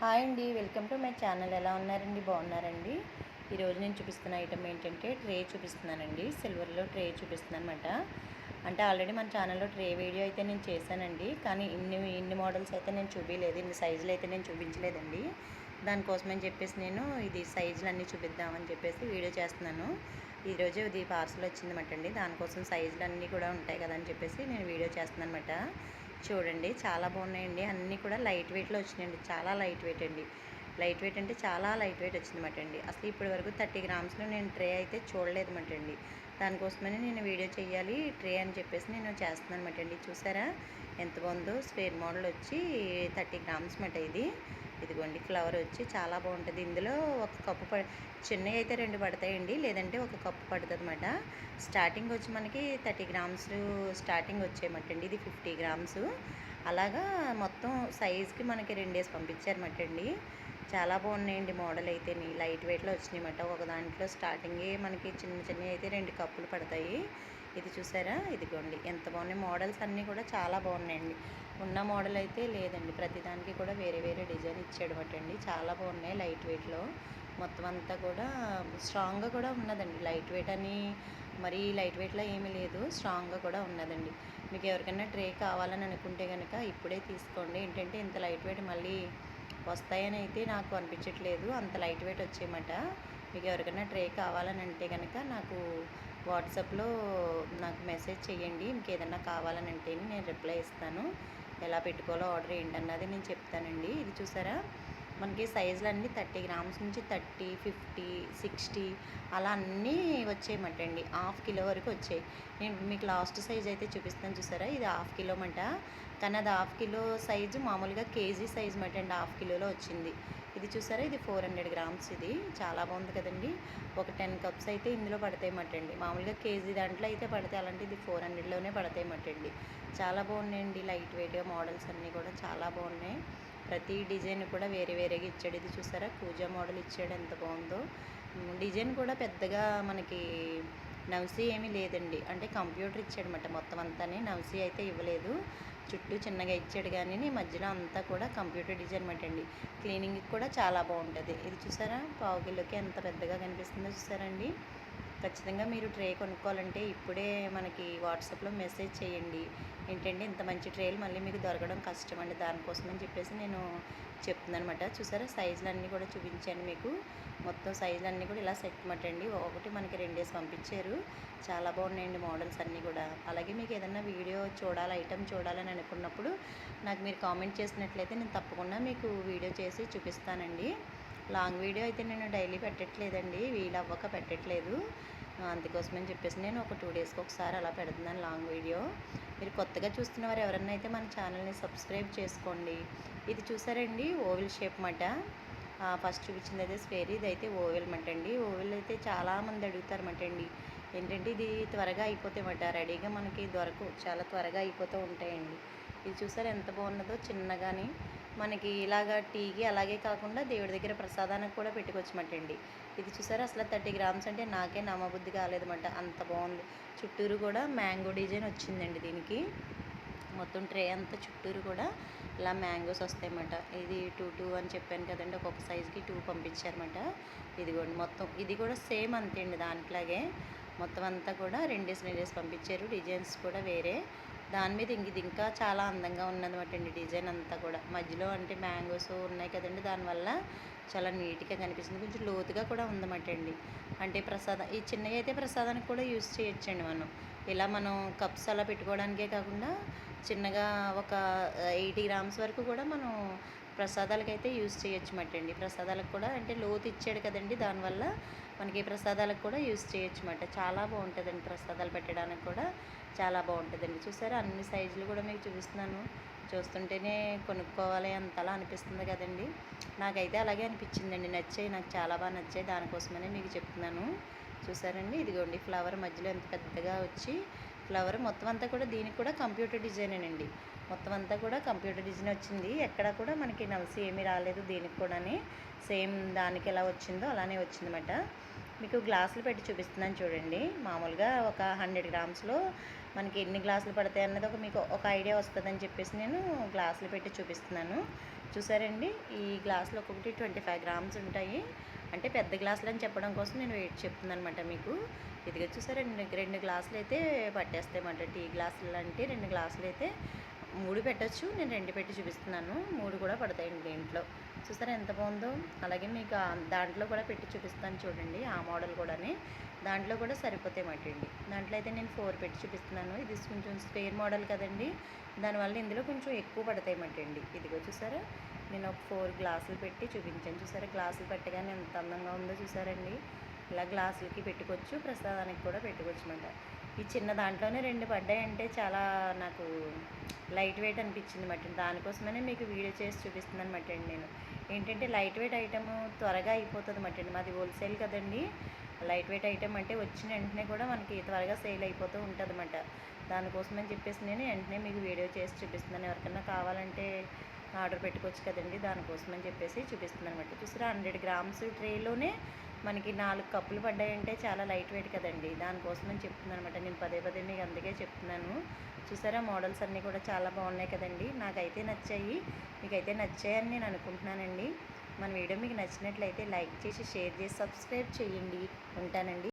Hi అండి, welcome to my channel. ఎలా ఉన్నారండి? బాగున్నారండి? ఈరోజు నేను చూపిస్తున్న ఐటమ్ ఏంటంటే ట్రే చూపిస్తున్నానండి. సిల్వర్లో ట్రే చూపిస్తున్నాను అనమాట. అంటే ఆల్రెడీ మన ఛానల్లో ట్రే వీడియో అయితే నేను చేశానండి, కానీ ఇన్ని మోడల్స్ అయితే నేను చూపించలేదు, ఇన్ని సైజులు అయితే నేను చూపించలేదండి. దానికోసమని చెప్పేసి నేను ఇది సైజులు అన్నీ చూపిద్దామని చెప్పేసి వీడియో చేస్తున్నాను. ఈరోజు ఇది పార్సల్ వచ్చిందన్నమాట అండి. దానికోసం సైజులు అన్నీ కూడా ఉంటాయి కదా అని చెప్పేసి నేను వీడియో చేస్తున్నాను అనమాట. చూడండి, చాలా బాగున్నాయండి. అన్నీ కూడా లైట్ వెయిట్లో వచ్చినాయండి. చాలా లైట్ వెయిట్ అండి. లైట్ వెయిట్ అంటే చాలా లైట్ వెయిట్ వచ్చిందన్నమాట అండి. అసలు ఇప్పటి వరకు 30 గ్రామ్స్లో నేను ట్రే అయితే చూడలేదన్నమాట అండి. దానికోసమని నేను వీడియో చేయాలి ట్రే అని చెప్పేసి నేను చేస్తున్నాను అనమాట అండి. చూసారా ఎంత బాగుందో? స్క్వేర్ మోడల్ వచ్చి 30 గ్రామ్స్ మాట ఇది. ఇదిగోండి, ఫ్లవర్ వచ్చి చాలా బాగుంటుంది. ఇందులో ఒక కప్పు చిన్నవి అయితే 2 పడతాయండి, లేదంటే ఒక కప్పు పడుతుంది అనమాట. స్టార్టింగ్ వచ్చి మనకి 30 గ్రామ్స్ స్టార్టింగ్ వచ్చేయమటండి. ఇది 50 గ్రామ్స్. అలాగా మొత్తం సైజుకి మనకి 2 వేసి పంపించారన్నమాట అండి. చాలా బాగున్నాయండి. మోడల్ అయితే లైట్ వెయిట్లో వచ్చినాయన్నమాట. ఒక దాంట్లో స్టార్టింగే మనకి చిన్నవి అయితే 2 కప్పులు పడతాయి. ఇది చూసారా? ఇదిగోండి ఎంత బాగున్నాయి. మోడల్స్ అన్నీ కూడా చాలా బాగున్నాయండి. ఉన్న మోడల్ అయితే లేదండి, ప్రతిదానికి కూడా వేరే వేరే డిజైన్ ఇచ్చాడనమాట అండి. చాలా బాగున్నాయి లైట్ వెయిట్లో. మొత్తం అంతా కూడా స్ట్రాంగ్గా కూడా ఉన్నదండి. లైట్ వెయిట్ అని మరీ లైట్ వెయిట్లో ఏమీ లేదు, స్ట్రాంగ్గా కూడా ఉన్నదండి. మీకు ఎవరికైనా ట్రే కావాలని అనుకుంటే కనుక ఇప్పుడే తీసుకోండి. ఏంటంటే ఇంత లైట్ వెయిట్ మళ్ళీ వస్తాయని అయితే నాకు అనిపించట్లేదు. అంత లైట్ వెయిట్ వచ్చేయమాట. మీకు ఎవరికైనా ట్రే కావాలని అంటే కనుక నాకు వాట్సాప్లో నాకు మెసేజ్ చేయండి. మీకు ఏదైనా కావాలని అంటే నేను రిప్లై ఇస్తాను. ఎలా పెట్టుకోవాలో ఆర్డర్ ఏంటన్నది నేను చెప్తానండి. ఇది చూసారా, మనకి సైజులు అన్నీ 30 గ్రామ్స్ నుంచి 30, 50, 60 అలా అన్నీ వచ్చాయన్నమాట అండి. హాఫ్ కిలో వరకు వచ్చాయి. నేను మీకు లాస్ట్ సైజ్ అయితే చూపిస్తాను. చూసారా, ఇది హాఫ్ కిలో మాట. కానీ అది హాఫ్ కిలో సైజు మామూలుగా కేజీ సైజ్ మాట అండి. హాఫ్ కిలోలో వచ్చింది. ఇది చూసారా, ఇది 400 గ్రామ్స్. ఇది చాలా బాగుంది కదండి. ఒక 10 కప్స్ అయితే ఇందులో పడతాయి మాట అండి. మామూలుగా కేజీ దాంట్లో అయితే పడతాయి, అలాంటి ఇది 400లోనే పడతాయి మాట అండి. చాలా బాగున్నాయండి. లైట్ వెయిట్గా మోడల్స్ అన్నీ కూడా చాలా బాగున్నాయి. ప్రతి డిజైన్ కూడా వేరే వేరేగా ఇచ్చాడు. ఇది చూసారా, కూజా మోడల్ ఇచ్చాడు, ఎంత బాగుందో. డిజైన్ కూడా పెద్దగా మనకి నవ్సీ ఏమీ లేదండి. అంటే కంప్యూటర్ ఇచ్చాడనమాట మొత్తం అంతానే. నవ్సీ అయితే ఇవ్వలేదు, చుట్టూ చిన్నగా ఇచ్చాడు. కానీ మధ్యలో అంతా కూడా కంప్యూటర్ డిజైన్ అనమాట అండి. క్లీనింగ్కి కూడా చాలా బాగుంటుంది. ఇది చూసారా, పావు కిలోకి ఎంత పెద్దగా కనిపిస్తుందో చూసారండి. ఖచ్చితంగా మీరు ట్రే కొనుక్కోవాలంటే ఇప్పుడే మనకి వాట్సాప్లో మెసేజ్ చేయండి. ఏంటంటే ఇంత మంచి ట్రేలు మళ్ళీ మీకు దొరకడం కష్టం అండి. దానికోసం అని చెప్పేసి నేను చెప్తున్నాను అనమాట. చూసారా, సైజులు అన్నీ కూడా చూపించాను మీకు. మొత్తం సైజులు అన్నీ కూడా ఇలా సెట్ మాట అండి. ఒకటి మనకి 2 వేసి పంపించారు. చాలా బాగున్నాయండి మోడల్స్ అన్నీ కూడా. అలాగే మీకు ఏదైనా వీడియో చూడాలి, ఐటమ్ చూడాలని అనుకున్నప్పుడు నాకు మీరు కామెంట్ చేసినట్లయితే నేను తప్పకుండా మీకు వీడియో చేసి చూపిస్తానండి. లాంగ్ వీడియో అయితే నేను డైలీ పెట్టట్లేదండి, వీలు అవ్వక పెట్టట్లేదు. అందుకోసమని చెప్పేసి నేను ఒక 2 డేస్కి ఒకసారి అలా పెడుతున్నాను లాంగ్ వీడియో. మీరు కొత్తగా చూస్తున్న వారు ఎవరన్నా అయితే మన ఛానల్ని సబ్స్క్రైబ్ చేసుకోండి. ఇది చూసారండి, ఓవెల్ షేప్ మాట. ఫస్ట్ చూపించింది అయితే స్క్వేర్, ఇది అయితే ఓవెల్ మాట అండి. ఓవెల్ అయితే చాలామంది అడుగుతారన్నమాట అండి. ఏంటంటే ఇది త్వరగా అయిపోతాయన్నమాట, రెడీగా మనకి దొరకవు, చాలా త్వరగా అయిపోతూ ఉంటాయండి. ఇది చూసారు ఎంత బాగున్నదో. చిన్నగాని మనకి ఇలాగా టీకి అలాగే కాకుండా దేవుడి దగ్గర ప్రసాదానికి కూడా పెట్టుకోవచ్చమాట అండి. ఇది చూసారా, అసలు 30 గ్రామ్స్ అంటే నాకే నమ్మబుద్ధి కాలేదన్నమాట, అంత బాగుంది. చుట్టూరు కూడా మ్యాంగో డిజైన్ వచ్చిందండి దీనికి. మొత్తం ట్రే అంతా చుట్టూరు కూడా ఇలా మ్యాంగోస్ వస్తాయన్నమాట. ఇది 2 అని చెప్పాను కదండి, ఒక్కొక్క సైజుకి 2 పంపించారన్నమాట. ఇదిగోండి మొత్తం ఇది కూడా సేమ్ అంతే అండి, దాంట్లాగే మొత్తం అంతా కూడా 2 వేసి పంపించారు. డిజైన్స్ కూడా వేరే. దాని మీద ఇది ఇంకా చాలా అందంగా ఉన్నదన్నమాట అండి. డిజైన్ అంతా కూడా మధ్యలో అంటే మ్యాంగోస్ ఉన్నాయి కదండి, దానివల్ల చాలా నీట్గా కనిపిస్తుంది. కొంచెం లోతుగా కూడా ఉందన్నమాట అండి. అంటే ఈ చిన్నగా అయితే ప్రసాదానికి కూడా యూజ్ చేయొచ్చండి మనం. ఇలా మనం కప్స్ అలా పెట్టుకోవడానికే కాకుండా చిన్నగా ఒక 80 గ్రామ్స్ వరకు కూడా మనం ప్రసాదాలకైతే యూజ్ చేయొచ్చు మాట అండి. ప్రసాదాలకు కూడా అంటే లోతు ఇచ్చాడు కదండి, దానివల్ల మనకి ప్రసాదాలకు కూడా యూజ్ చేయొచ్చు మాట. చాలా బాగుంటుందండి, ప్రసాదాలు పెట్టడానికి కూడా చాలా బాగుంటుందండి. చూసారా, అన్ని సైజులు కూడా మీకు చూపిస్తున్నాను. చూస్తుంటేనే కొనుక్కోవాలి అంతలా అనిపిస్తుంది కదండి. నాకైతే అలాగే అనిపించిందండి, నచ్చాయి, నాకు చాలా బాగా నచ్చాయి. దానికోసమనే మీకు చెప్తున్నాను. చూసారండి, ఇదిగోండి ఫ్లవర్ మధ్యలో ఎంత పెద్దగా వచ్చి ఫ్లవర్ మొత్తం అంతా కూడా దీనికి కూడా కంప్యూటర్ డిజైనేనండి. మొత్తం అంతా కూడా కంప్యూటర్ డిజైన్ వచ్చింది. ఎక్కడ కూడా మనకి నవ్సి ఏమీ రాలేదు. దీనికి కూడా సేమ్ దానికి ఎలా వచ్చిందో అలానే వచ్చిందన్నమాట. మీకు గ్లాసులు పెట్టి చూపిస్తున్నాను చూడండి. మామూలుగా ఒక 100 గ్రామ్స్లో మనకి ఎన్ని గ్లాసులు పడతాయి అన్నది మీకు ఒక ఐడియా వస్తుందని చెప్పేసి నేను గ్లాసులు పెట్టి చూపిస్తున్నాను. చూసారండి, ఈ గ్లాసులు ఒక్కొక్కటి 25 గ్రామ్స్ ఉంటాయి. అంటే పెద్ద గ్లాసులు అని చెప్పడం కోసం నేను వెయిట్ చెప్తున్నాను అనమాట మీకు. ఇదిగో చూసారా, రెండు గ్లాసులు అయితే పట్టేస్తాయి అన్నమాట. టీ గ్లాసులు అంటే 2 గ్లాసులు అయితే 3 పెట్టచ్చు, నేను 2 పెట్టి చూపిస్తున్నాను. 3 కూడా పడతాయండి దీంట్లో. చూసారా ఎంత బాగుందో. అలాగే మీకు దాంట్లో కూడా పెట్టి చూపిస్తాను చూడండి, ఆ మోడల్ కూడాని. దాంట్లో కూడా సరిపోతాయి అన్నమాట. దాంట్లో అయితే నేను 4 పెట్టి చూపిస్తున్నాను. ఇది కొంచెం స్పేర్ మోడల్ కదండి, దానివల్ల ఇందులో కొంచెం ఎక్కువ పడతాయి అన్నమాట. ఇదిగో చూసారా, నేను ఒక 4 గ్లాసులు పెట్టి చూపించాను. చూసారా గ్లాసులు పెట్టగానే ఎంత అందంగా ఉందో చూసారండి. ఇలా గ్లాసులకి పెట్టుకోవచ్చు, ప్రసాదానికి కూడా పెట్టుకోవచ్చు అన్నమాట. ఈ చిన్న దాంట్లోనే 2 పడ్డాయంటే చాలా నాకు లైట్ వెయిట్ అనిపించింది అన్నమాట. దానికోసమనే మీకు వీడియో చేసి చూపిస్తున్నాను అన్నమాట అండి. నేను ఏంటంటే లైట్ వెయిట్ ఐటమ్ త్వరగా అయిపోతుంది అన్నమాట అండి. మాది హోల్సేల్ కదండి. లైట్ వెయిట్ ఐటమ్ అంటే వచ్చిన వెంటనే కూడా మనకి త్వరగా సేల్ అయిపోతూ ఉంటుంది అన్నమాట. దానికోసమని చెప్పేసి నేను వెంటనే మీకు వీడియో చేసి చూపిస్తున్నాను. ఎవరికైనా కావాలంటే ఆర్డర్ పెట్టుకోవచ్చు కదండి, దానికోసమని చెప్పేసి చూపిస్తున్నాను అనమాట. చూసారా 100 గ్రామ్స్ ట్రేలోనే మనకి 4 కప్పులు పడ్డాయంటే చాలా లైట్ వెయిట్ కదండి, దానికోసమని చెప్తున్నాను అనమాట. నేను పదే పదే మీకు అందుకే చెప్తున్నాను. చూసారా మోడల్స్ అన్నీ కూడా చాలా బాగున్నాయి కదండి, నాకైతే నచ్చాయి, మీకైతే నచ్చాయని నేను అనుకుంటున్నానండి. మన వీడియో మీకు నచ్చినట్లయితే లైక్ చేసి, షేర్ చేసి, సబ్స్క్రైబ్ చేయండి. ఉంటానండి.